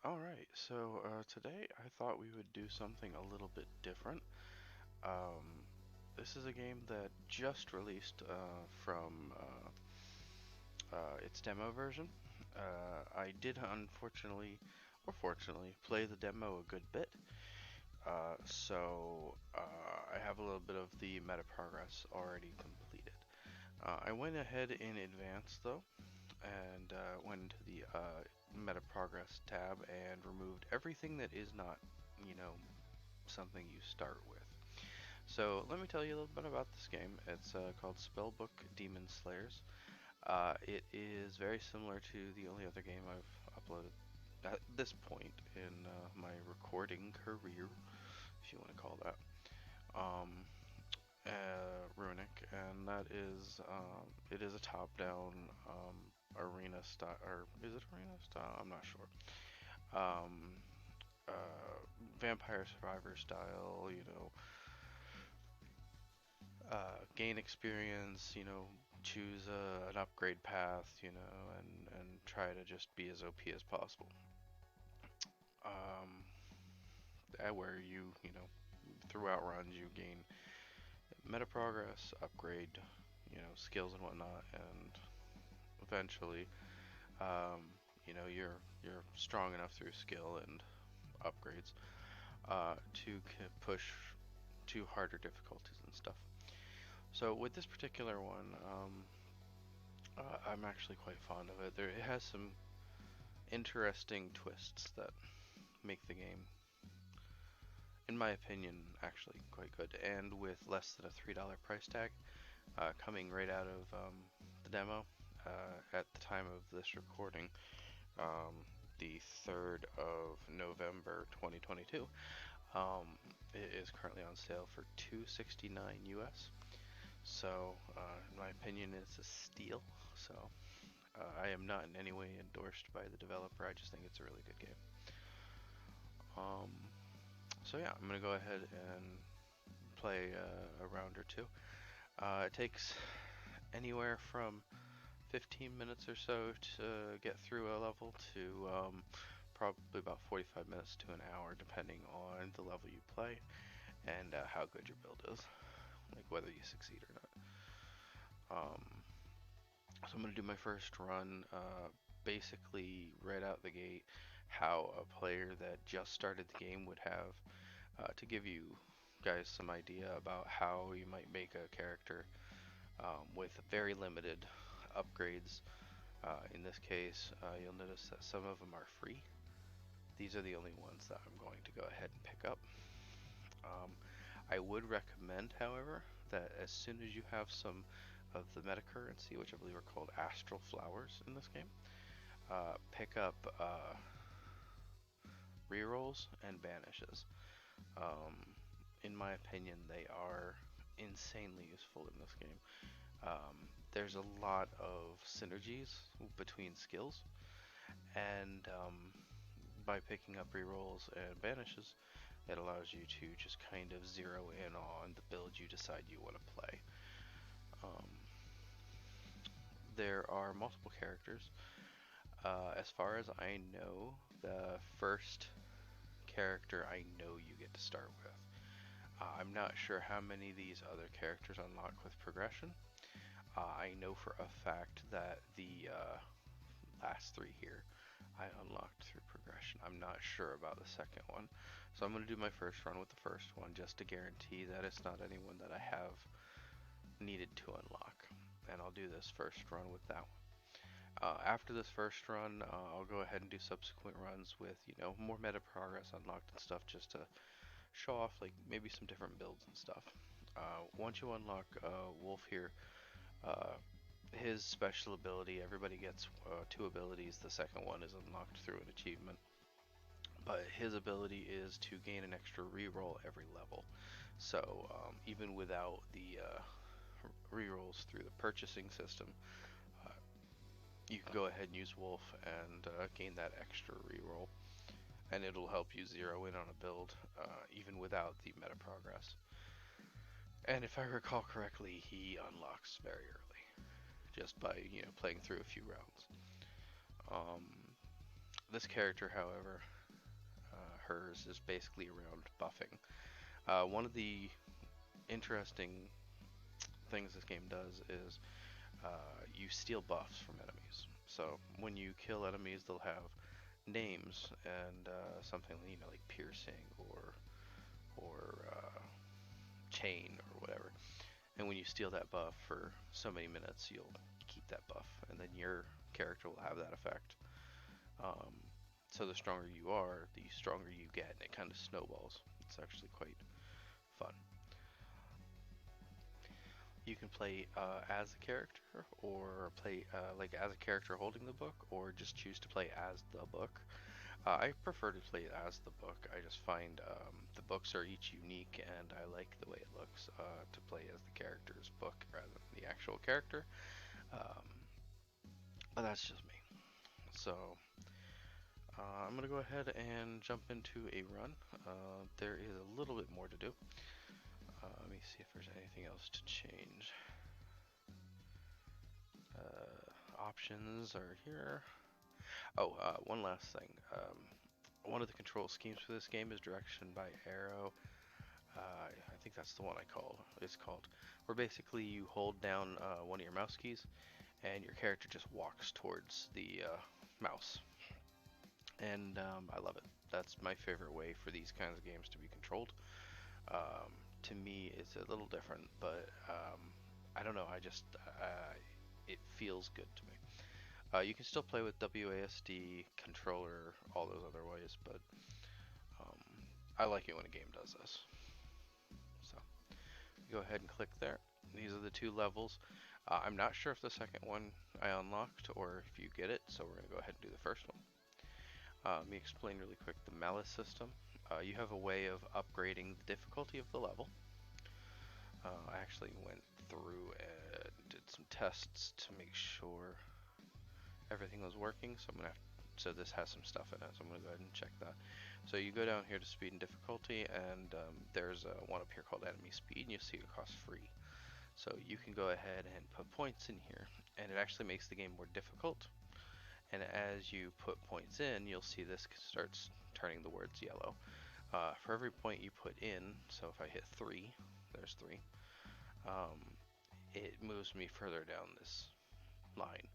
Alright, so today I thought we would do something a little bit different. This is a game that just released from its demo version. I did unfortunately, or fortunately, play the demo a good bit. I have a little bit of the meta progress already completed. I went ahead in advance though, and went into the meta progress tab and removed everything that is not, you know, something you start with. So let me tell you a little bit about this game. It's called Spellbook Demonslayers. It is very similar to the only other game I've uploaded at this point in my recording career, if you want to call that. Um, Runic, and that is it is a top-down arena style, or is it arena style? I'm not sure. Um, Vampire Survivor style, gain experience, choose an upgrade path, and try to just be as OP as possible. Um, where throughout runs you gain meta progress, upgrade, skills and whatnot, and eventually, you're strong enough through skill and upgrades to push to harder difficulties and stuff. So with this particular one, I'm actually quite fond of it. It has some interesting twists that make the game, in my opinion, actually quite good. And with less than a $3 price tag, coming right out of the demo at the time of this recording, um, the 3rd of November 2022. It is currently on sale for $269 US. So, in my opinion, it's a steal. So, I am not in any way endorsed by the developer. I just think it's a really good game. Um, so yeah, I'm gonna go ahead and play a round or two. It takes anywhere from 15 minutes or so to get through a level to probably about 45 minutes to an hour, depending on the level you play and how good your build is, like whether you succeed or not. Um, so I'm going to do my first run, basically right out the gate, how a player that just started the game would have, to give you guys some idea about how you might make a character with very limited upgrades. In this case, you'll notice that some of them are free. These are the only ones that I'm going to go ahead and pick up. Um, I would recommend, however, that as soon as you have some of the meta currency, which I believe are called astral flowers in this game, pick up rerolls and banishes. Um, in my opinion, they are insanely useful in this game. There's a lot of synergies between skills, and by picking up rerolls and banishes, it allows you to just kind of zero in on the build you decide you want to play. Um, there are multiple characters. As far as I know, the first character I know you get to start with. I'm not sure how many of these other characters unlock with progression. I know for a fact that the last three here I unlocked through progression. I'm not sure about the second one. So I'm going to do my first run with the first one just to guarantee that it's not anyone that I have needed to unlock. And I'll do this first run with that one. After this first run, I'll go ahead and do subsequent runs with, more meta progress unlocked and stuff just to show off like maybe some different builds and stuff. Once you unlock Wolf here, uh, his special ability, everybody gets two abilities. The second one is unlocked through an achievement. But his ability is to gain an extra reroll every level. So even without the rerolls through the purchasing system, uh, you can go ahead and use Wolf and gain that extra reroll. And it'll help you zero in on a build even without the meta progress. And if I recall correctly, he unlocks very early, just by playing through a few rounds. Um, This character, however, hers is basically around buffing. One of the interesting things this game does is you steal buffs from enemies. So when you kill enemies, they'll have names and something like piercing or chain or whatever. And when you steal that buff for so many minutes, you'll keep that buff, and then your character will have that effect. Um, so the stronger you are, the stronger you get, and it kind of snowballs. It's actually quite fun. You can play as a character, or play like as a character holding the book, or just choose to play as the book. I prefer to play as the book. I just find the books are each unique, and I like the way it looks to play as the character's book rather than the actual character. Um, but that's just me. So I'm gonna go ahead and jump into a run. There is a little bit more to do. Let me see if there's anything else to change. Options are here. Oh, one last thing. One of the control schemes for this game is direction by arrow. I think that's the one it's called. Where basically you hold down one of your mouse keys and your character just walks towards the mouse. And I love it. That's my favorite way for these kinds of games to be controlled. To me, it's a little different, but I don't know. It feels good to me. You can still play with WASD, controller, all those other ways, but um, I like it when a game does this. So go ahead and click there. These are the two levels. I'm not sure if the second one I unlocked or if you get it, so we're going to go ahead and do the first one. Let me explain really quick the malice system. You have a way of upgrading the difficulty of the level. I actually went through and did some tests to make sure everything was working, so this has some stuff in it, so I'm going to go ahead and check that. So you go down here to speed and difficulty, and there's one up here called enemy speed, and you'll see it costs free. So you can go ahead and put points in here, and it actually makes the game more difficult. And as you put points in, you'll see this starts turning the words yellow. For every point you put in, so if I hit 3, there's 3, it moves me further down this line,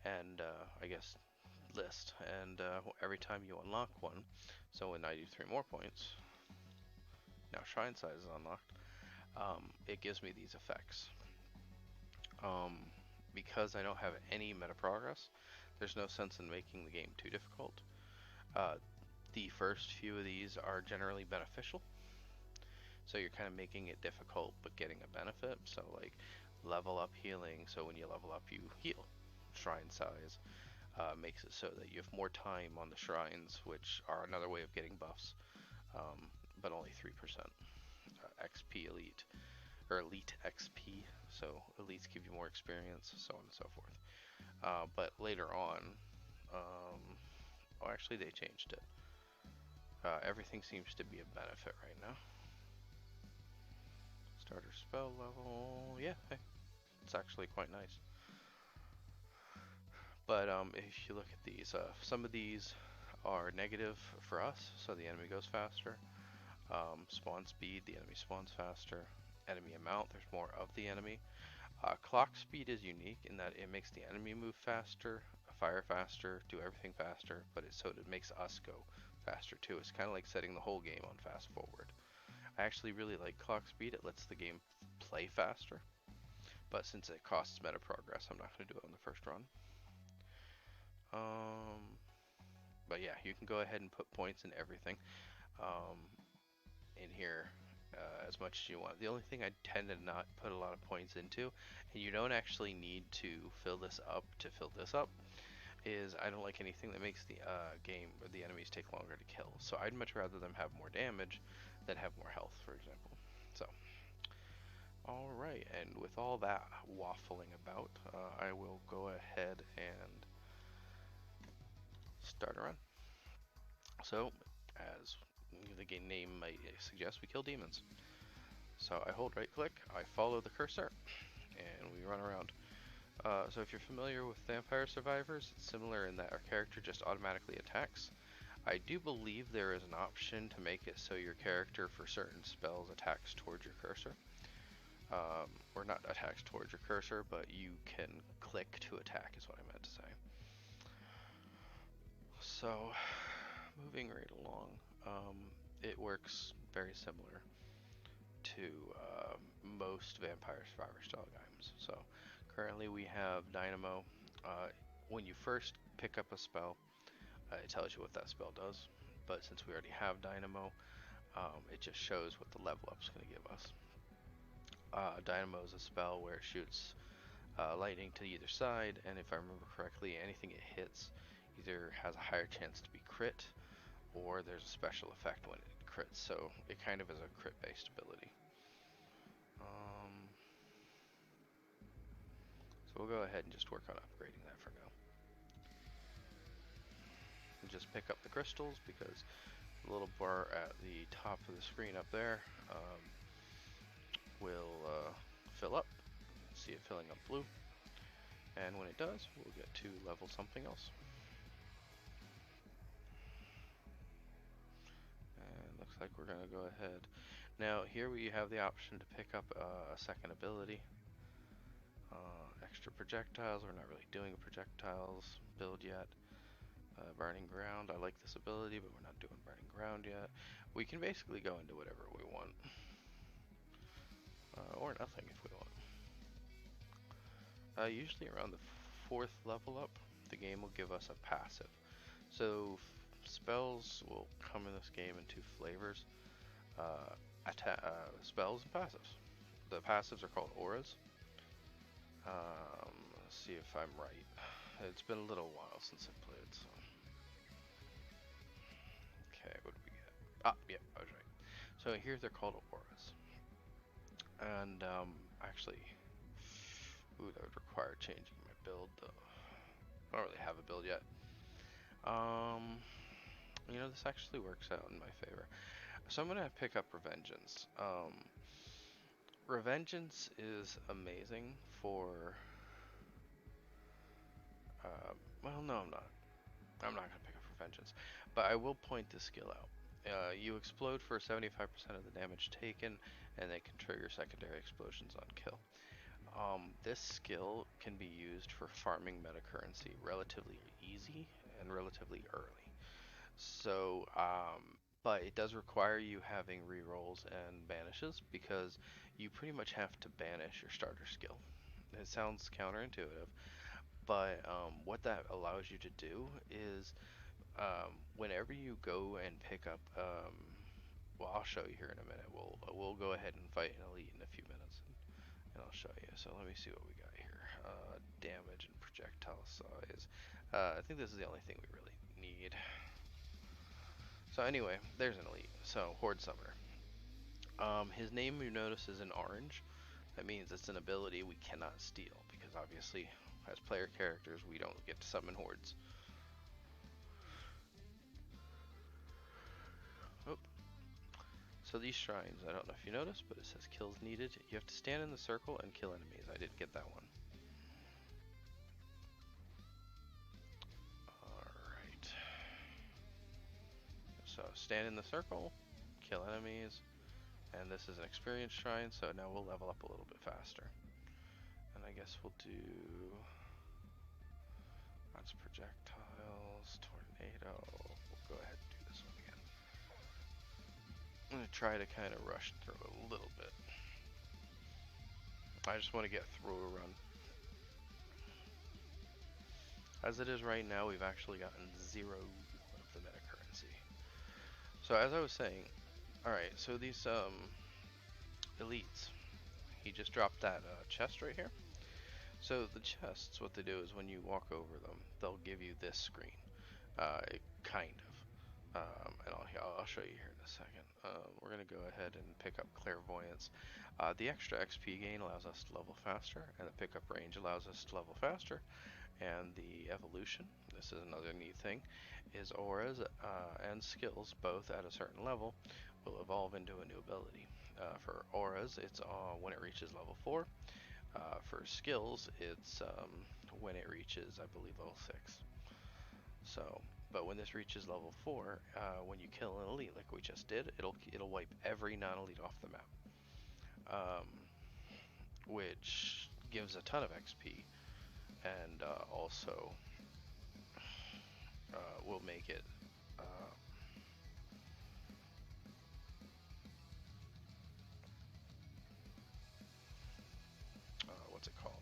and I guess list. And every time you unlock one, so when I do 3 more points, now shrine size is unlocked, it gives me these effects. Because I don't have any meta progress, there's no sense in making the game too difficult. The first few of these are generally beneficial, so you're kind of making it difficult but getting a benefit. So like level up healing, so when you level up you heal. Shrine size makes it so that you have more time on the shrines, which are another way of getting buffs, but only 3%. XP elite, or elite XP, so elites give you more experience, so on and so forth. But later on, oh, actually they changed it. Everything seems to be a benefit right now. Starter spell level, yeah, hey, it's actually quite nice. But if you look at these, some of these are negative for us, so the enemy goes faster. Spawn speed, the enemy spawns faster. Enemy amount, there's more of the enemy. Clock speed is unique in that it makes the enemy move faster, fire faster, do everything faster, but it makes us go faster too. It's kind of like setting the whole game on fast forward. I actually really like clock speed. It lets the game play faster, but since it costs meta progress, I'm not going to do it on the first run. But yeah, you can go ahead and put points in everything in here as much as you want. The only thing I tend to not put a lot of points into, and you don't actually need to fill this up to fill this up, is I don't like anything that makes the game or the enemies take longer to kill. So I'd much rather them have more damage than have more health, for example. So, alright, and with all that waffling about, I will go ahead and start a run. So, as the game name might suggest, we kill demons. So I hold right click, I follow the cursor, and we run around. So if you're familiar with Vampire Survivors, it's similar in that our character just automatically attacks. I do believe there is an option to make it so your character for certain spells attacks towards your cursor. Or not attacks towards your cursor, but you can click to attack is what I meant to say. So, moving right along, it works very similar to most Vampire Survivor style games. So, currently we have Dynamo. When you first pick up a spell, it tells you what that spell does. But since we already have Dynamo, it just shows what the level up is going to give us. Dynamo is a spell where it shoots lightning to either side, and if I remember correctly, anything it hits either has a higher chance to be crit, or there's a special effect when it crits, so it kind of is a crit-based ability. So we'll go ahead and just work on upgrading that for now. And just pick up the crystals, because the little bar at the top of the screen up there will fill up. See it filling up blue. And when it does, we'll get to level something else. And looks like we're going to go ahead. Now here we have the option to pick up a second ability. Extra projectiles, we're not really doing a projectiles build yet. Burning ground, I like this ability, but we're not doing burning ground yet. We can basically go into whatever we want. Or nothing if we want. Usually around the 4th level up, the game will give us a passive. So spells will come in this game in 2 flavors. Spells and passives. The passives are called auras. Let's see if I'm right. It's been a little while since I played, so. Okay, what do we get? Ah, yeah, I was right. So here they're called auras. And, actually, ooh, that would require changing my build, though. I don't really have a build yet. You know, this actually works out in my favor. So I'm gonna pick up Revengeance. Revengeance is amazing for, well, no, I'm not. I'm not gonna pick up Revengeance, but I will point this skill out. You explode for 75% of the damage taken, and they can trigger secondary explosions on kill. This skill can be used for farming meta currency relatively easy and relatively early. So, but it does require you having rerolls and banishes, because you pretty much have to banish your starter skill. It sounds counterintuitive, but what that allows you to do is whenever you go and pick up, well, I'll show you here in a minute. We'll go ahead and fight an elite in a few minutes, and I'll show you. So let me see what we got here. Damage and projectile size. I think this is the only thing we really need. So anyway, there's an elite. So Horde Summoner. His name, you notice, is in orange. That means it's an ability we cannot steal, because obviously, as player characters, we don't get to summon hordes. Oh. So these shrines, I don't know if you noticed, but it says kills needed. You have to stand in the circle and kill enemies. I did get that one. Alright. So stand in the circle, kill enemies, and this is an experience shrine, so now we'll level up a little bit faster. And I guess we'll do... That's projectiles, tornado. We'll go ahead and do this one again. I'm going to try to kind of rush through a little bit. I just want to get through a run. As it is right now, we've actually gotten 0 of the meta currency. So as I was saying, alright, so these elites, he just dropped that chest right here. So the chests, what they do is when you walk over them, they'll give you this screen, kind of. And I'll show you here in a second. We're going to go ahead and pick up Clairvoyance. The extra XP gain allows us to level faster, and the pickup range allows us to level faster. And the evolution, this is another neat thing, is auras and skills, both at a certain level, will evolve into a new ability. For auras, it's when it reaches level 4. For skills, it's when it reaches, I believe, level 6. So, but when this reaches level 4, when you kill an elite like we just did, it'll wipe every non-elite off the map, um, which gives a ton of XP, and also will make it what's it called?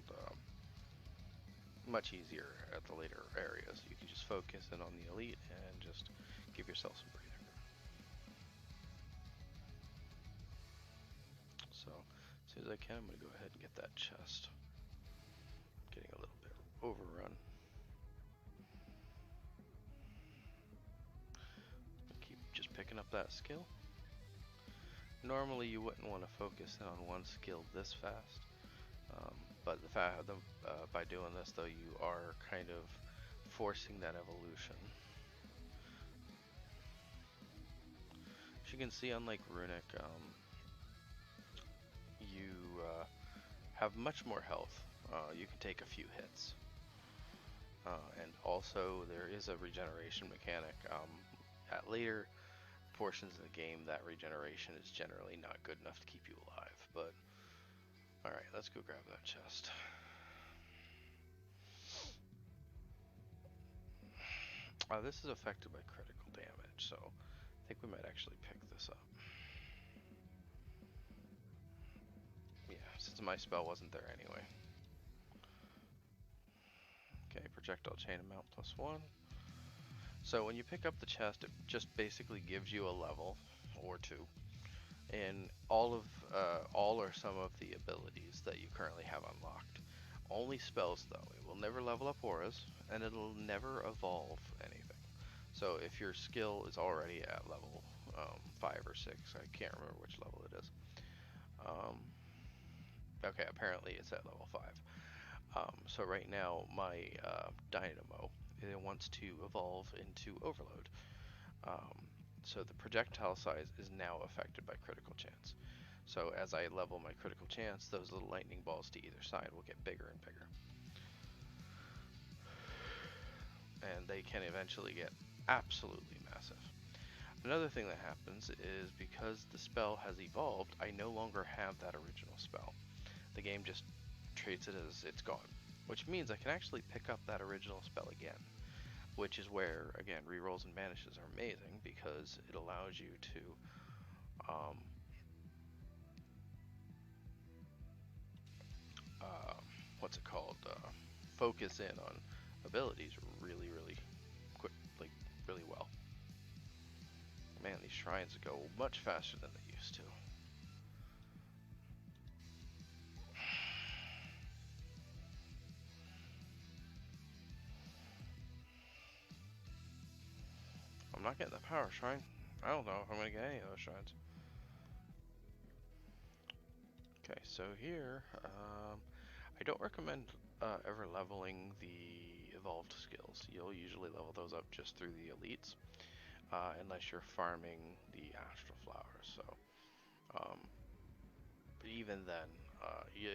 Much easier at the later areas. You can just focus in on the elite and just give yourself some breather. So, as soon as I can, I'm going to go ahead and get that chest. Getting a little bit overrun. Keep just picking up that skill. Normally, you wouldn't want to focus in on one skill this fast, but by doing this, though, you are kind of forcing that evolution. As you can see, unlike Runic, you have much more health. You can take a few hits. And also, there is a regeneration mechanic. At later portions of the game, that regeneration is generally not good enough to keep you alive. But, alright, let's go grab that chest. This is affected by critical damage, so I think we might actually pick this up. Yeah, since my spell wasn't there anyway. Okay, projectile chain amount +1. So when you pick up the chest, it just basically gives you a level or two in all or some of the abilities that you currently have unlocked. Only spells though. It will never level up auras, and it'll never evolve anything. So if your skill is already at level 5 or 6, I can't remember which level it is. Okay, apparently it's at level 5. So right now my Dynamo, it wants to evolve into Overload. So the projectile size is now affected by critical chance. So as I level my critical chance, those little lightning balls to either side will get bigger and bigger. And they can eventually get absolutely massive. Another thing that happens is because the spell has evolved, I no longer have that original spell. The game just treats it as it's gone, which means I can actually pick up that original spell again, which is where, again, rerolls and banishes are amazing because it allows you to what's it called? Focus in on abilities really, really quick, like really well. Man, these shrines go much faster than they used to. I'm not getting the power shrine. I don't know if I'm gonna get any of those shrines. Okay, so here, I don't recommend ever leveling the evolved skills. You'll usually level those up just through the elites, unless you're farming the astral flowers. So, but even then,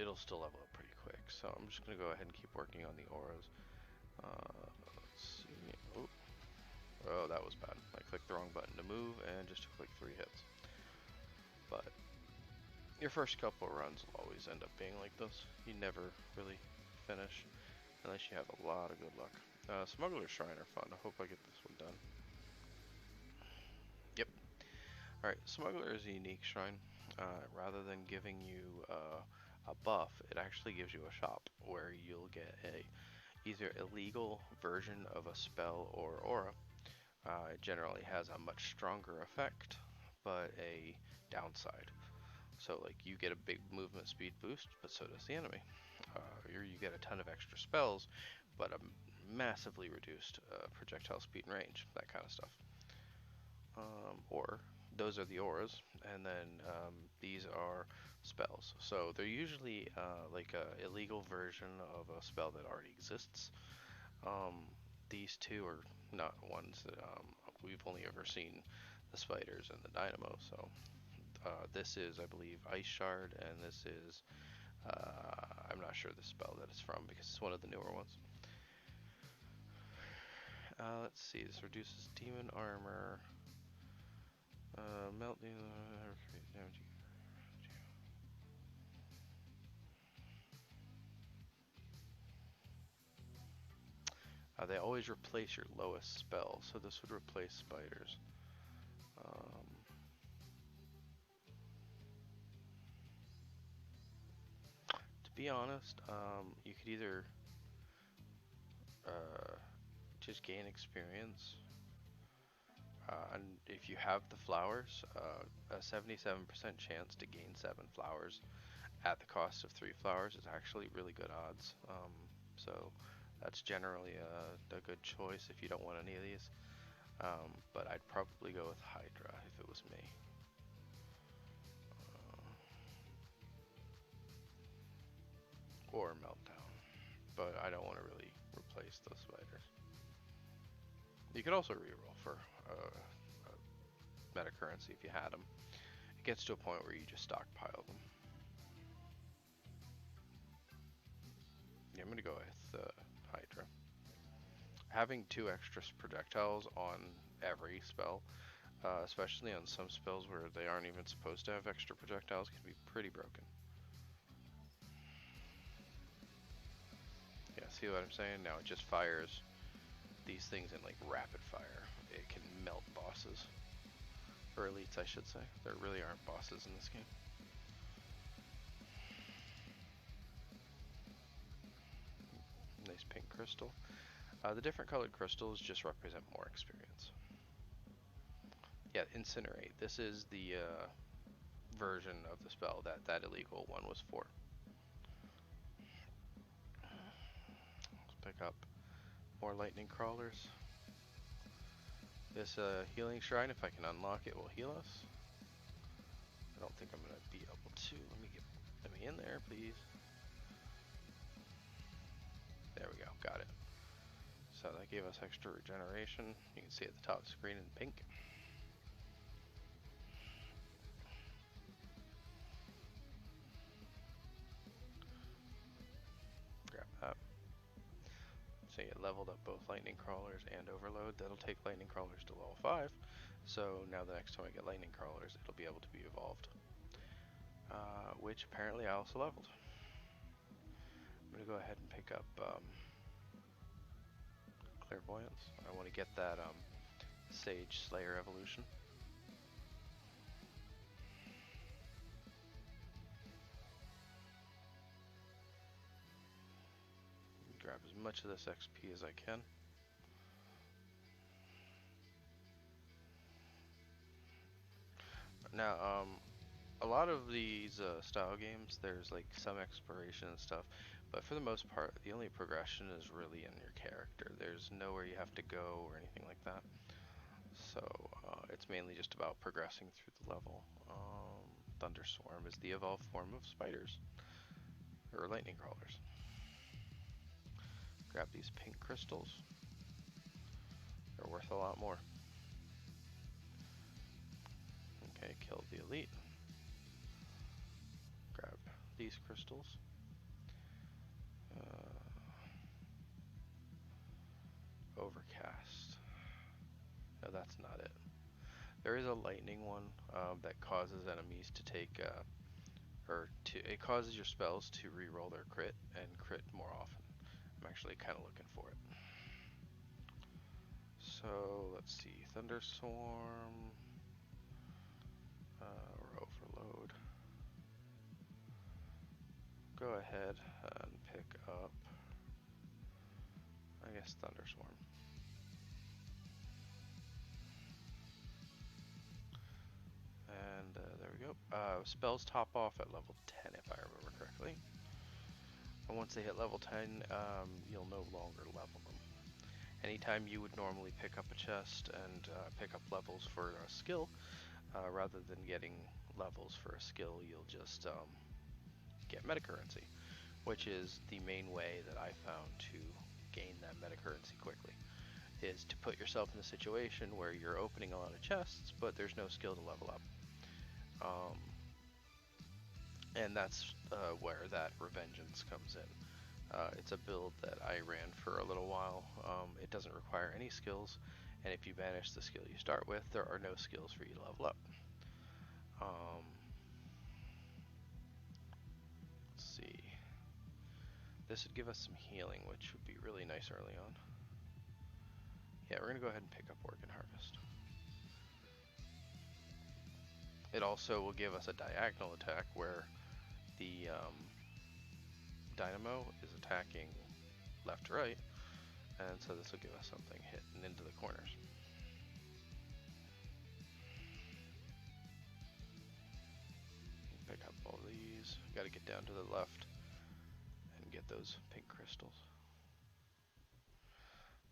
it'll still level up pretty quick. So I'm just gonna go ahead and keep working on the auras. Let's see. Oh, that was bad. I clicked the wrong button to move and just took like 3 hits. But your first couple runs will always end up being like this. You never really finish unless you have a lot of good luck. Smuggler's Shrine are fun. I hope I get this one done. Yep. Alright, Smuggler is a unique shrine. Rather than giving you a buff, it actually gives you a shop where you'll get a either illegal version of a spell or aura. It generally has a much stronger effect, but a downside. So like you get a big movement speed boost, but so does the enemy. Or you get a ton of extra spells, but a massively reduced projectile speed and range, that kind of stuff. Or those are the auras, and then these are spells. So they're usually like a illegal version of a spell that already exists. These two are not ones that we've only ever seen the spiders and the dynamo. So this is, I believe, Ice Shard, and this is I'm not sure the spell that it's from because it's one of the newer ones. Let's see, this reduces demon armor. Melting damage. They always replace your lowest spell, so this would replace spiders. To be honest, you could either just gain experience, and if you have the flowers, a 77% chance to gain 7 flowers at the cost of 3 flowers is actually really good odds. So that's generally a good choice if you don't want any of these. But I'd probably go with Hydra if it was me. Or Meltdown. But I don't want to really replace those spiders. You could also reroll for meta currency if you had them. It gets to a point where you just stockpile them. Yeah, I'm going to go with Hydra. Having 2 extra projectiles on every spell, especially on some spells where they aren't even supposed to have extra projectiles, can be pretty broken. Yeah, see what I'm saying? Now it just fires these things in like rapid fire. It can melt bosses. Or elites, I should say. There really aren't bosses in this game. Nice pink crystal. The different colored crystals just represent more experience. Yeah, Incinerate. This is the version of the spell that illegal one was for. Let's pick up more lightning crawlers. This healing shrine, if I can unlock it, will heal us. I don't think I'm going to be able to. Let me in there, please. There we go, got it. So that gave us extra regeneration. You can see at the top of the screen in pink. Grab that. So you leveled up both lightning crawlers and overload. That'll take lightning crawlers to level 5. So now the next time I get lightning crawlers, it'll be able to be evolved. Which apparently I also leveled. I'm going to go ahead and pick up Clairvoyance. I want to get that Sage Slayer evolution. Grab as much of this XP as I can. Now, a lot of these style games, there's like some exploration and stuff, but for the most part, the only progression is really in your character. There's nowhere you have to go or anything like that. So it's mainly just about progressing through the level. Thunderswarm is the evolved form of spiders, or lightning crawlers. Grab these pink crystals. They're worth a lot more. Okay, kill the elite. Grab these crystals. Overcast. No, that's not it. There is a lightning one that causes enemies to take, it causes your spells to reroll their crit and crit more often. I'm actually kind of looking for it. So let's see, Thunderswarm, or Overload. Go ahead and pick up, I guess, Thunderswarm. And there we go. Spells top off at level 10 if I remember correctly. And once they hit level 10, you'll no longer level them. Anytime you would normally pick up a chest and pick up levels for a skill, rather than getting levels for a skill, you'll just get meta currency, which is the main way that I found to gain that meta currency quickly, is to put yourself in a situation where you're opening a lot of chests, but there's no skill to level up. and that's where that Revengeance comes in. It's a build that I ran for a little while. It doesn't require any skills, and if you banish the skill you start with, there are no skills for you to level up. Um, let's see. This would give us some healing, which would be really nice early on. Yeah, we're going to go ahead and pick up Organ Harvest. It also will give us a diagonal attack where the Dynamo is attacking left to right, and so this will give us something hitting into the corners. Pick up all these. Got to get down to the left and get those pink crystals.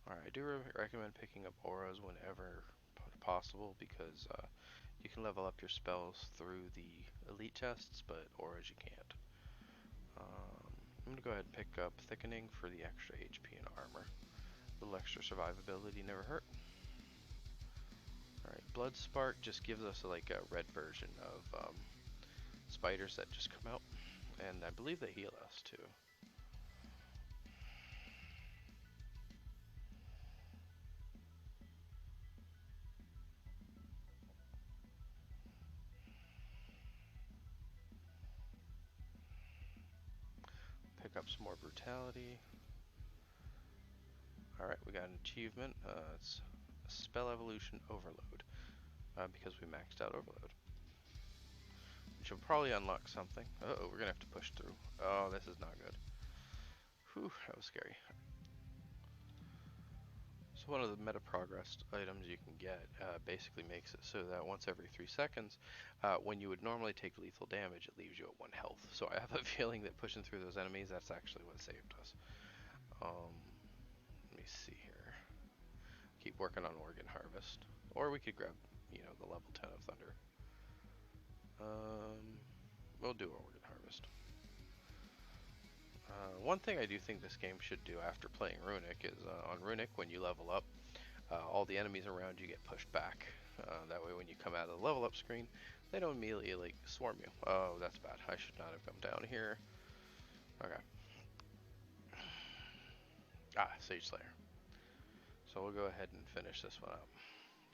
Alright, I do recommend picking up auras whenever possible because you can level up your spells through the elite chests, but auras you can't. I'm going to go ahead and pick up Thickening for the extra HP and armor. A little extra survivability never hurt. Alright, Blood Spark just gives us like a red version of spiders that just come out, and I believe they heal us too. Pick up some more Brutality. Alright, we got an achievement. It's Spell Evolution Overload, because we maxed out Overload. Which will probably unlock something. Uh-oh, we're gonna have to push through. Oh, this is not good. Whew, that was scary. So one of the meta progress items you can get basically makes it so that once every 3 seconds, when you would normally take lethal damage, it leaves you at 1 health. So I have a feeling that pushing through those enemies, that's actually what saved us. Let me see here. Keep working on Organ Harvest. Or we could grab, the level 10 of Thunder. We'll do Organ Harvest. One thing I do think this game should do after playing Runic is on Runic, when you level up, all the enemies around you get pushed back. That way when you come out of the level up screen, they don't immediately like swarm you. Oh, that's bad. I should not have come down here. Okay. Sage Slayer. So we'll go ahead and finish this one up.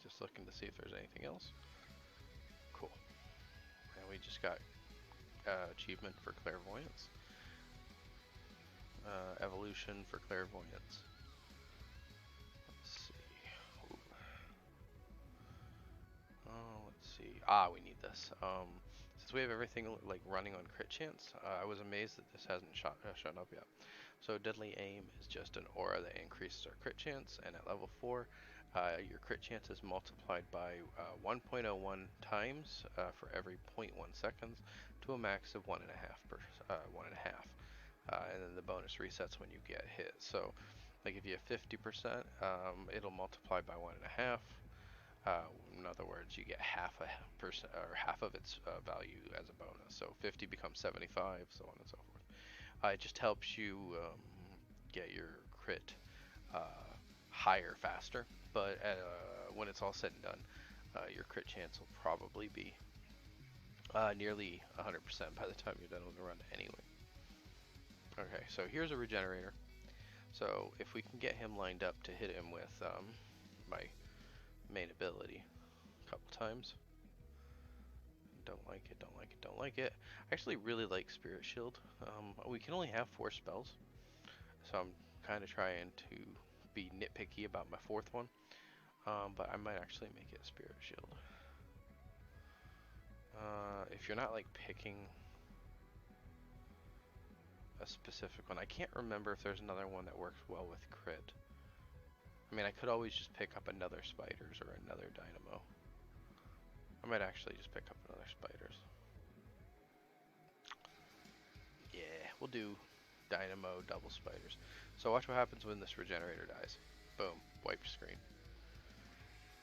Just looking to see if there's anything else. Cool. And we just got achievement for Clairvoyance. Evolution for Clairvoyance. Let's see. Ooh. Oh, let's see. We need this. Since we have everything like running on crit chance, I was amazed that this hasn't shown up yet. So Deadly Aim is just an aura that increases our crit chance, and at level 4, your crit chance is multiplied by 1.01 times for every 0.1 seconds to a max of 1.5 per 1.5. And then the bonus resets when you get hit. So, like if you have 50%, it'll multiply by 1.5. In other words, you get half of its value as a bonus. So 50 becomes 75, so on and so forth. It just helps you get your crit higher faster. But when it's all said and done, your crit chance will probably be nearly 100% by the time you're done with the run anyway. Okay, so here's a regenerator. So if we can get him lined up to hit him with my main ability a couple times. Don't like it, don't like it, don't like it. I actually really like Spirit Shield. We can only have 4 spells, so I'm kind of trying to be nitpicky about my 4th one. But I might actually make it Spirit Shield. If you're not like picking a specific one, I can't remember if there's another one that works well with crit. I mean, I could always just pick up another Spiders or another Dynamo. I might actually just pick up another Spiders. Yeah, we'll do Dynamo double Spiders. So watch what happens when this regenerator dies. Boom, wiped screen.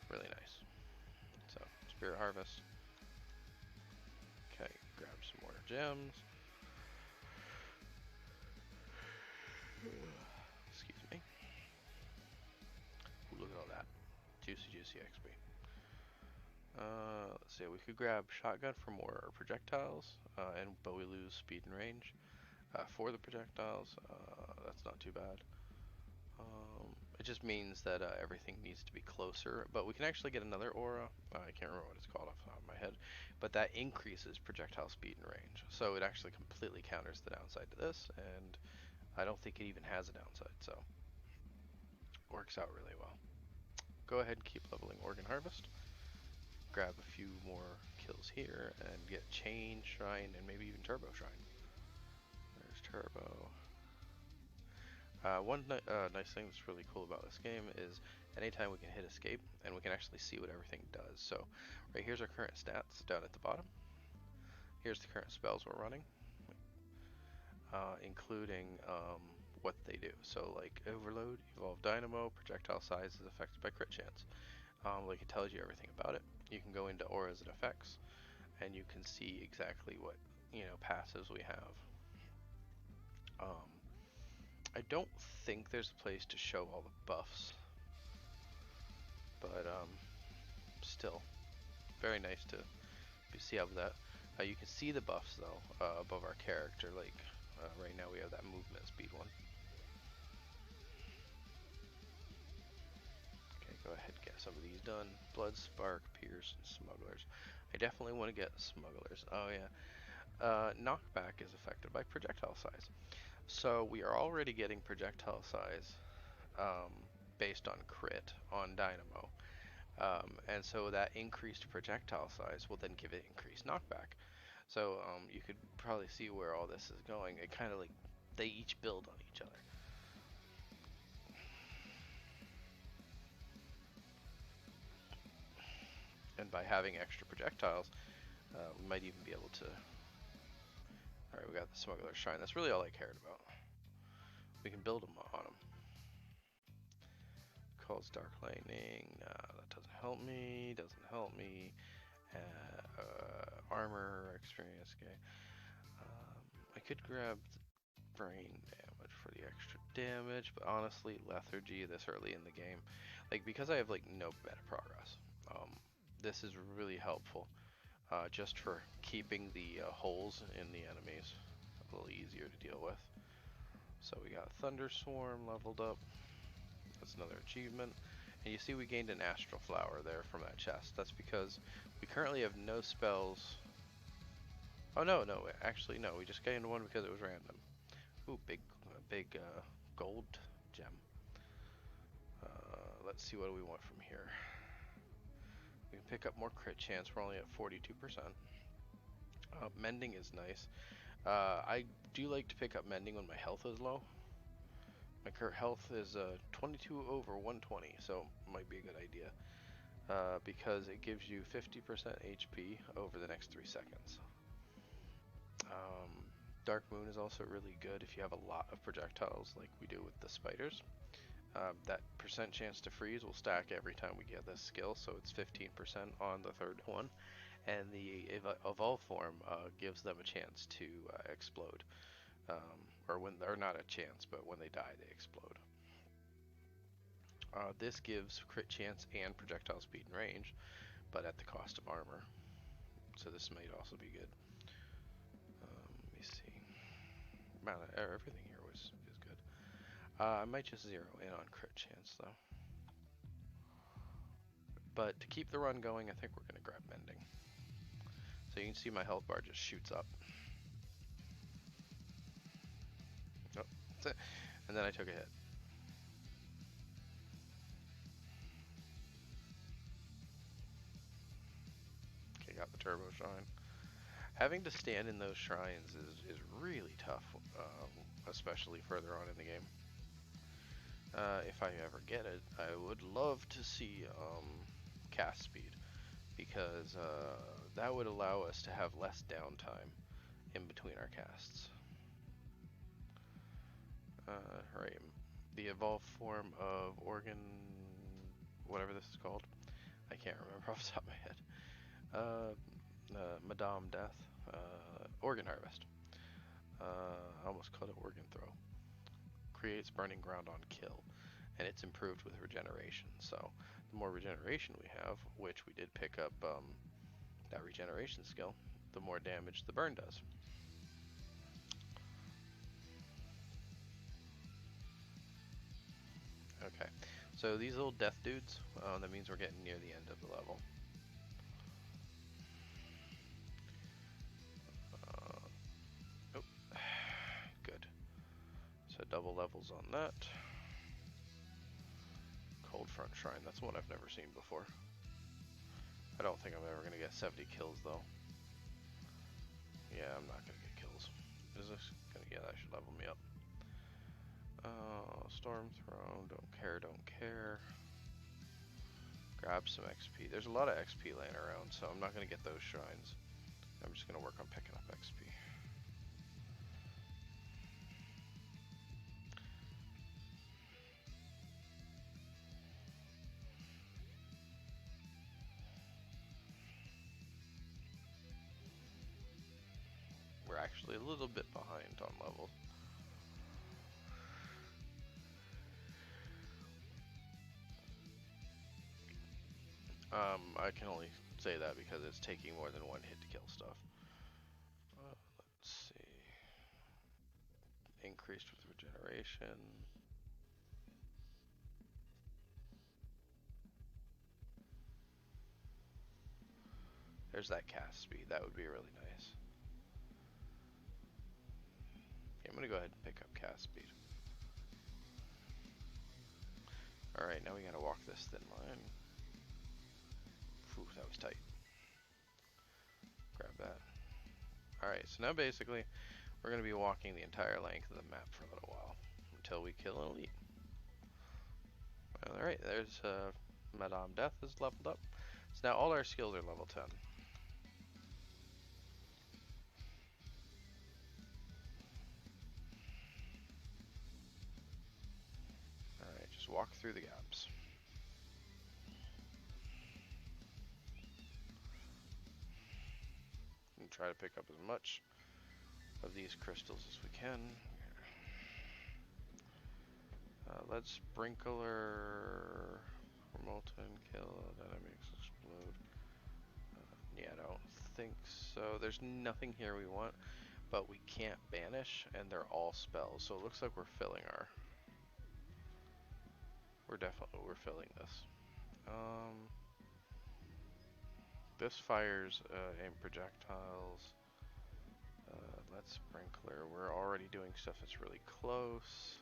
Really nice. So, Spirit Harvest. Okay, grab some more gems. Excuse me. Ooh, look at all that. Juicy, juicy XP. Let's see, we could grab shotgun for more projectiles, but we lose speed and range for the projectiles. That's not too bad. It just means that everything needs to be closer, but we can actually get another aura. I can't remember what it's called off the top of my head, but that increases projectile speed and range. So it actually completely counters the downside to this, and I don't think it even has a downside, so works out really well. Go ahead and keep leveling Organ Harvest. Grab a few more kills here and get Chain Shrine and maybe even Turbo Shrine. There's Turbo. One nice thing that's really cool about this game is anytime we can hit escape and we can actually see what everything does. So right here's our current stats down at the bottom. Here's the current spells we're running, including what they do. So like Overload, Evolve Dynamo, projectile size is affected by crit chance. Like it tells you everything about it. You can go into auras and effects and you can see exactly what, passives we have. I don't think there's a place to show all the buffs, but still, very nice to see how that. You can see the buffs though above our character. Like right now we have that movement speed one. Okay, go ahead and get some of these done. Blood Spark, Pierce, and Smugglers. I definitely want to get Smugglers. Oh yeah. Knockback is affected by projectile size. So we are already getting projectile size based on crit on Dynamo. And so that increased projectile size will then give it increased knockback. So you could probably see where all this is going. It kind of like they each build on each other. And by having extra projectiles, we might even be able to. Alright, we got the Smuggler's Shrine. That's really all I cared about. We can build them on them. Calls Dark Lightning. That doesn't help me. Doesn't help me. Armor experience. Okay. I could grab brain damage for the extra damage, but honestly, lethargy this early in the game, like because I have like no meta progress, this is really helpful, just for keeping the holes in the enemies a little easier to deal with. So we got Thunder Swarm leveled up. That's another achievement. And you see we gained an Astral Flower there from that chest. That's because we currently have no spells. Oh no, actually no, we just gained one because it was random. Ooh, big gold gem. Let's see what do we want from here. We can pick up more crit chance. We're only at 42%. Mending is nice. I do like to pick up mending when my health is low. My current health is 22 over 120, so might be a good idea. Because it gives you 50% HP over the next 3 seconds. Dark Moon is also really good if you have a lot of projectiles like we do with the spiders. That percent chance to freeze will stack every time we get this skill, so it's 15% on the third one. And the Evolve form gives them a chance to explode. Or not a chance, but when they die, they explode. This gives crit chance and projectile speed and range, but at the cost of armor. So this might also be good. Let me see. Everything here is good. I might just zero in on crit chance though. But to keep the run going, I think we're going to grab mending. So you can see my health bar just shoots up. Oh, that's it. And then I took a hit. Okay, got the turbo shrine. Having to stand in those shrines is really tough, especially further on in the game. If I ever get it, I would love to see cast speed, because that would allow us to have less downtime in between our casts. Right, the evolved form of organ, whatever this is called, I can't remember off the top of my head. Madame Death, Organ Harvest. I almost called it Organ Throw. Creates burning ground on kill, and it's improved with regeneration. So the more regeneration we have, which we did pick up that regeneration skill, the more damage the burn does. Okay, so these little death dudes, that means we're getting near the end of the level. Oh, good. So double levels on that. Cold Front Shrine, that's one I've never seen before. I don't think I'm ever going to get 70 kills though. Yeah, I'm not going to get kills. Is this going to, yeah, that should level me up. Storm Throne, don't care. Grab some XP. There's a lot of XP laying around, so I'm not going to get those shrines. I'm just going to work on picking up XP. We're actually a little bit behind on levels. I can only say that because it's taking more than one hit to kill stuff. Let's see. Increased with regeneration. There's that cast speed. That would be really nice. Okay, I'm gonna go ahead and pick up cast speed. Alright, now we gotta walk this thin line. Phew, that was tight. Grab that. Alright, so now basically we're going to be walking the entire length of the map for a little while until we kill an elite. Alright, there's Madame Death is leveled up. So now all our skills are level 10. Alright, just walk through the gaps. And try to pick up as much of these crystals as we can. Lead Sprinkler, Molten Kill, Dynamics Explode. Yeah, I don't think so. There's nothing here we want, but we can't banish, and they're all spells. So it looks like we're filling our... We're filling this. This fires aim projectiles. Lead Sprinkler. We're already doing stuff that's really close.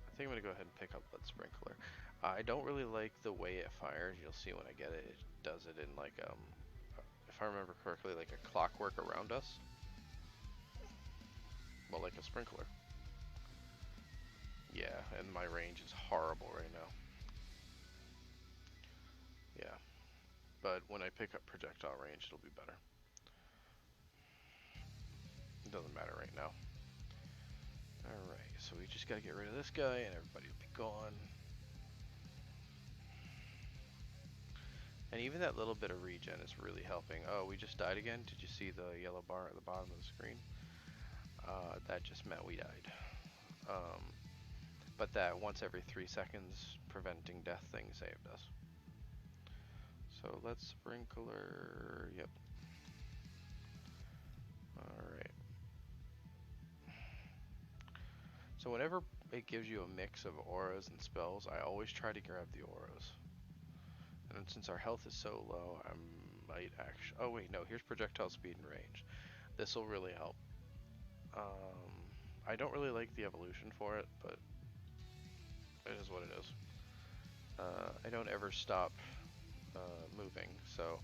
I think I'm gonna go ahead and pick up Lead Sprinkler. I don't really like the way it fires. You'll see when I get it. It does it in like if I remember correctly, like a clockwork around us. Well, like a sprinkler. Yeah, and my range is horrible right now. Yeah, but when I pick up projectile range, it'll be better. It doesn't matter right now. Alright, so we just gotta get rid of this guy and everybody will be gone. And even that little bit of regen is really helping. Oh, we just died again? Did you see the yellow bar at the bottom of the screen? That just meant we died. But that once every 3 seconds preventing death thing saved us. So let's sprinkler, yep. Alright. So whenever it gives you a mix of auras and spells, I always try to grab the auras. And since our health is so low, I might actually... Oh wait, no, here's projectile speed and range. This will really help. I don't really like the evolution for it, but it is what it is. I don't ever stop moving, so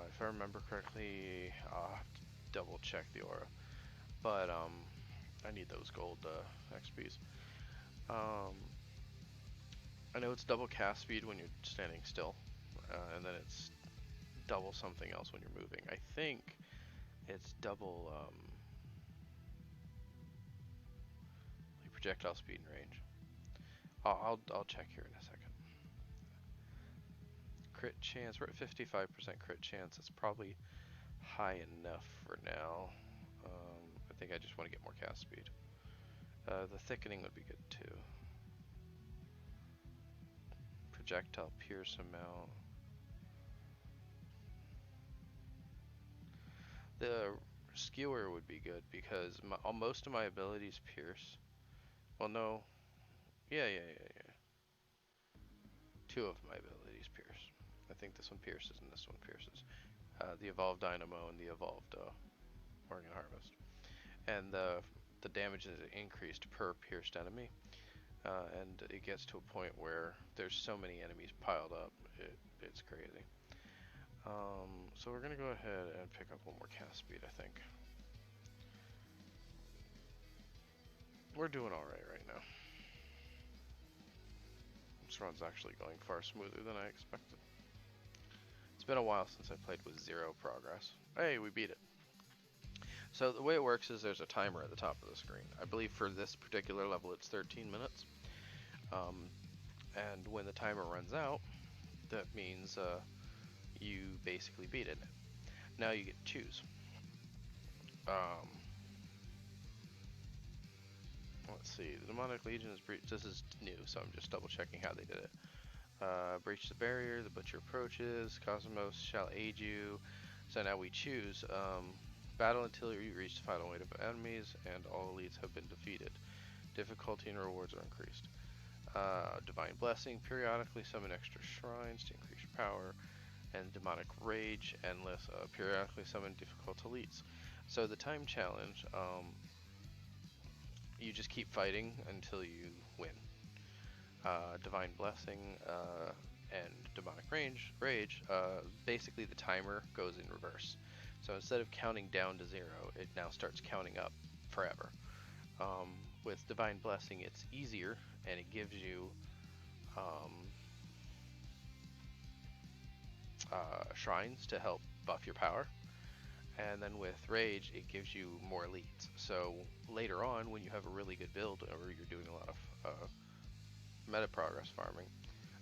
if I remember correctly, I'll have to double check the aura. But I need those gold XPs. I know it's double cast speed when you're standing still, and then it's double something else when you're moving. I think it's double like projectile speed and range. I'll check here in a second. Crit chance, we're at 55% crit chance. That's probably high enough for now. I think I just want to get more cast speed. The thickening would be good too. projectile pierce amount. The skewer would be good because most of my abilities pierce. Well, no. Yeah. Two of my abilities pierce. I think this one pierces and this one pierces. The evolved dynamo and the evolved organ harvest. And the damage is increased per pierced enemy. And it gets to a point where there's so many enemies piled up, it's crazy. So we're gonna go ahead and pick up one more cast speed, I think. We're doing alright right now. This run's actually going far smoother than I expected. It's been a while since I played with 0 progress. Hey, we beat it. So the way it works is there's a timer at the top of the screen. I believe for this particular level it's 13 minutes. And when the timer runs out, that means you basically beat it. Now you get to choose. Let's see, the Demonic Legion is breached. This is new, so I'm just double checking how they did it. Breach the barrier, the butcher approaches, Cosmos shall aid you. So now we choose battle until you reach the final weight of enemies and all elites have been defeated. Difficulty and rewards are increased. Divine Blessing, periodically summon extra shrines to increase your power. And Demonic Rage, endless, periodically summon difficult elites. So the time challenge, you just keep fighting until you win. Divine Blessing and Demonic Rage, basically the timer goes in reverse. So instead of counting down to 0, it now starts counting up forever. With Divine Blessing, it's easier, and it gives you shrines to help buff your power. And then with Rage, it gives you more elites. So later on, when you have a really good build, or you're doing a lot of meta progress farming,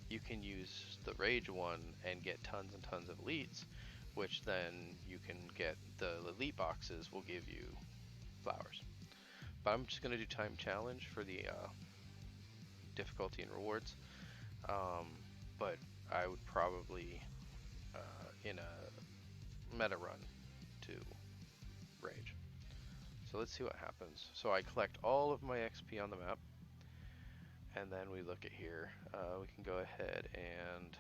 you can use the Rage one and get tons and tons of elites, which then you can get the elite boxes will give you flowers. But I'm just going to do time challenge for the difficulty and rewards. But I would probably, in a meta run, to Rage. So let's see what happens. So I collect all of my XP on the map. And then we look at here. We can go ahead and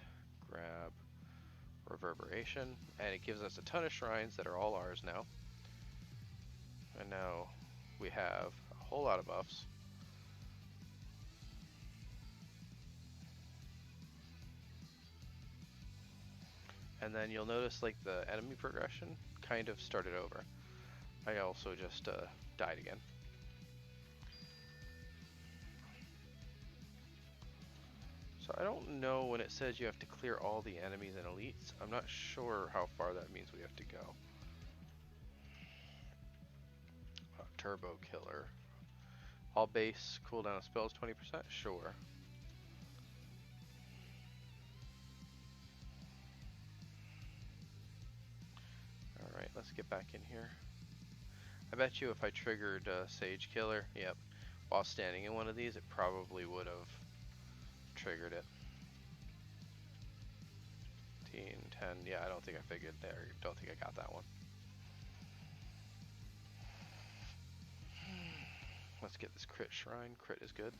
grab Reverberation. And it gives us a ton of shrines that are all ours now. And now we have a whole lot of buffs. And then you'll notice like the enemy progression kind of started over. I also just died again. So I don't know when it says you have to clear all the enemies and elites. I'm not sure how far that means we have to go. Turbo Killer. All base cooldown of spells 20%? Sure. Alright, let's get back in here. I bet you if I triggered Sage Killer, yep, while standing in one of these, it probably would have triggered it. 10, yeah, I don't think I figured there. Don't think I got that one. Let's get this crit shrine. Crit is good.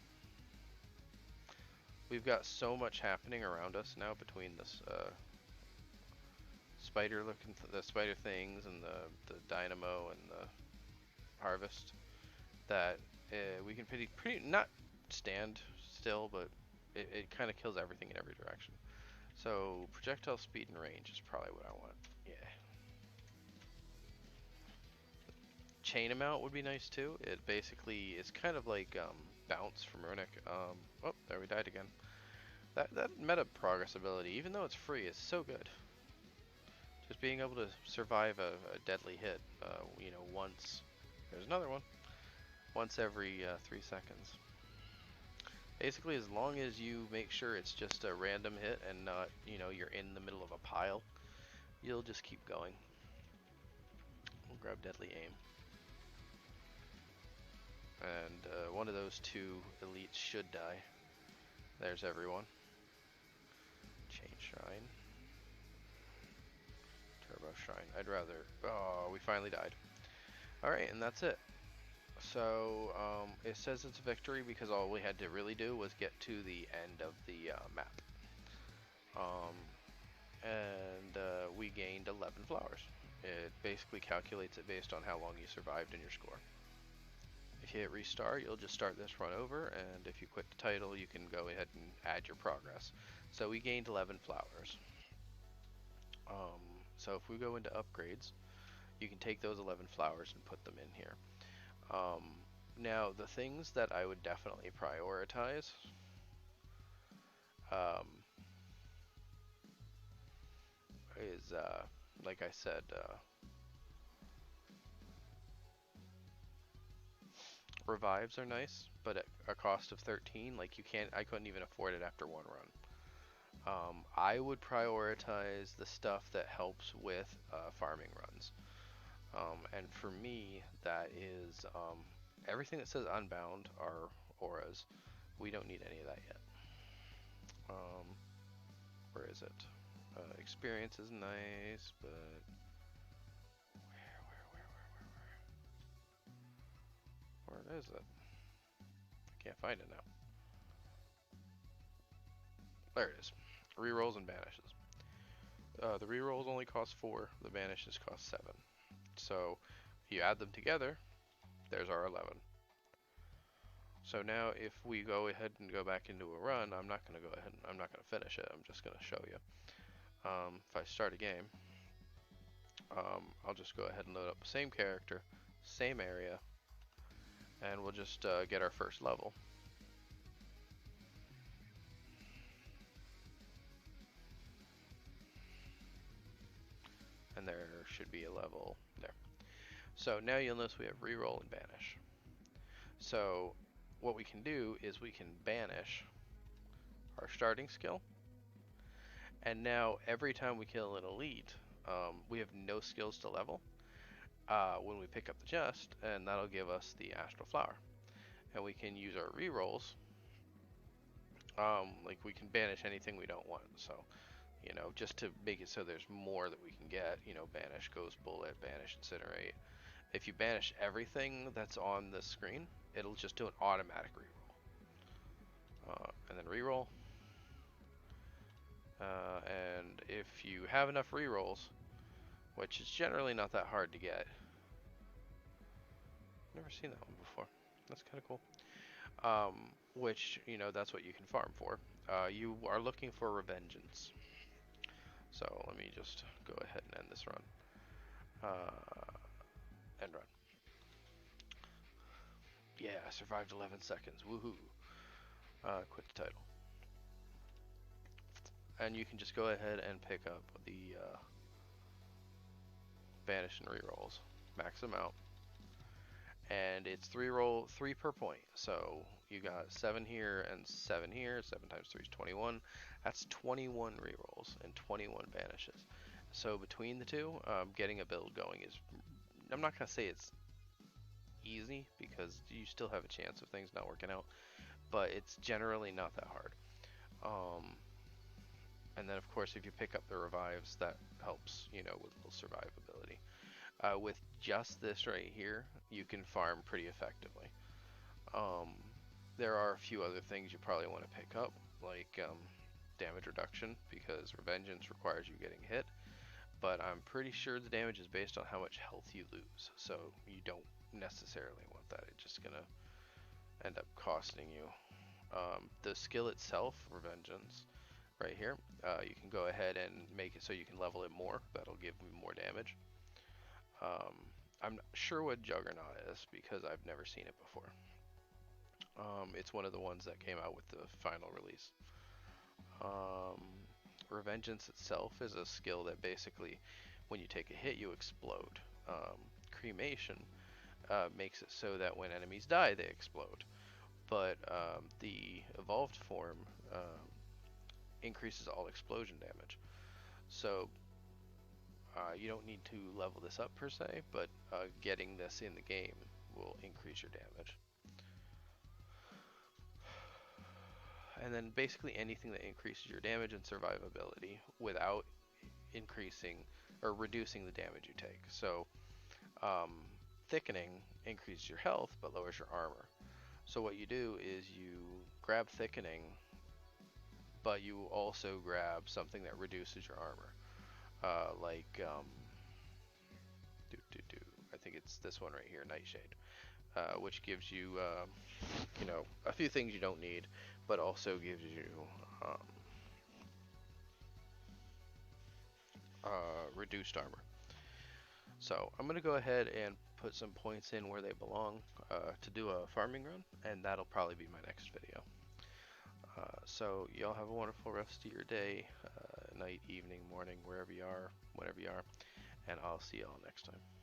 We've got so much happening around us now between this the spider things and the dynamo and the harvest that we can pretty not stand still, but it kind of kills everything in every direction. So projectile speed and range is probably what I want. Yeah. Chain amount would be nice too. It basically is kind of like bounce from Runic. Oh, there we died again. That meta progress ability, even though it's free, is so good. Just being able to survive a deadly hit, you know, once. There's another one. Once every 3 seconds. Basically, as long as you make sure it's just a random hit and not, you know, you're in the middle of a pile, you'll just keep going. We'll grab Deadly Aim. And one of those 2 elites should die. There's everyone. I'd rather. Oh, we finally died. All right, and that's it. So it says it's a victory because all we had to really do was get to the end of the map. Um, and we gained 11 flowers. It basically calculates it based on how long you survived in your score. If you hit restart, you'll just start this run over, and if you quit the title, you can go ahead and add your progress. So we gained 11 flowers. So if we go into upgrades, you can take those 11 flowers and put them in here. Now, the things that I would definitely prioritize um, is, like I said, revives are nice, but at a cost of 13, like I couldn't even afford it after one run. I would prioritize the stuff that helps with farming runs. And for me, that is everything that says unbound are auras. We don't need any of that yet. Where is it? Experience is nice, but where is it? I can't find it now. There it is. Rerolls and banishes. The rerolls only cost 4. The banishes cost 7. So you add them together, there's our 11. So now if we go ahead and go back into a run, I'm not going to go ahead and I'm not going to finish it. I'm just going to show you. If I start a game, I'll just go ahead and load up the same character, same area, and we'll just get our first level. And there should be a level there. So now you'll notice we have reroll and banish. So what we can do is we can banish our starting skill, and now every time we kill an elite, we have no skills to level when we pick up the chest, and that'll give us the astral flower. And we can use our rerolls, like we can banish anything we don't want. So, you know, just to make it so there's more that we can get, you know, banish ghost bullet, banish incinerate. If you banish everything that's on the screen, it'll just do an automatic reroll. And then reroll. And if you have enough rerolls, which is generally not that hard to get. Never seen that one before. That's kind of cool. Which, you know, that's what you can farm for. You are looking for revengeance. So let me just go ahead and end this run. End run. Yeah, I survived 11 seconds. Woohoo. Quit the title. And you can just go ahead and pick up the banish and rerolls. Max them out. And it's 3 per point. So you got 7 here and 7 here. 7 times 3 is 21. That's 21 rerolls and 21 banishes. So between the two, getting a build going is, I'm not going to say it's easy because you still have a chance of things not working out, but it's generally not that hard. And then of course if you pick up the revives, that helps, you know, with little survivability. With just this right here, you can farm pretty effectively. There are a few other things you probably want to pick up, like damage reduction, because Revengeance requires you getting hit, but I'm pretty sure the damage is based on how much health you lose, so you don't necessarily want that. It's just gonna end up costing you. The skill itself, Revengeance, right here, you can go ahead and make it so you can level it more. That'll give me more damage. I'm not sure what Juggernaut is because I've never seen it before. It's one of the ones that came out with the final release. Revengeance itself is a skill that basically, when you take a hit, you explode. Cremation makes it so that when enemies die, they explode. But the evolved form increases all explosion damage. So you don't need to level this up per se, but getting this in the game will increase your damage. And then basically anything that increases your damage and survivability without increasing or reducing the damage you take. So thickening increases your health but lowers your armor. So what you do is you grab thickening, but you also grab something that reduces your armor, like I think it's this one right here, Nightshade, which gives you you know, a few things you don't need, but also gives you um, reduced armor. So I'm gonna go ahead and put some points in where they belong to do a farming run, and that'll probably be my next video. So y'all have a wonderful rest of your day, night, evening, morning, wherever you are, whenever you are, and I'll see y'all next time.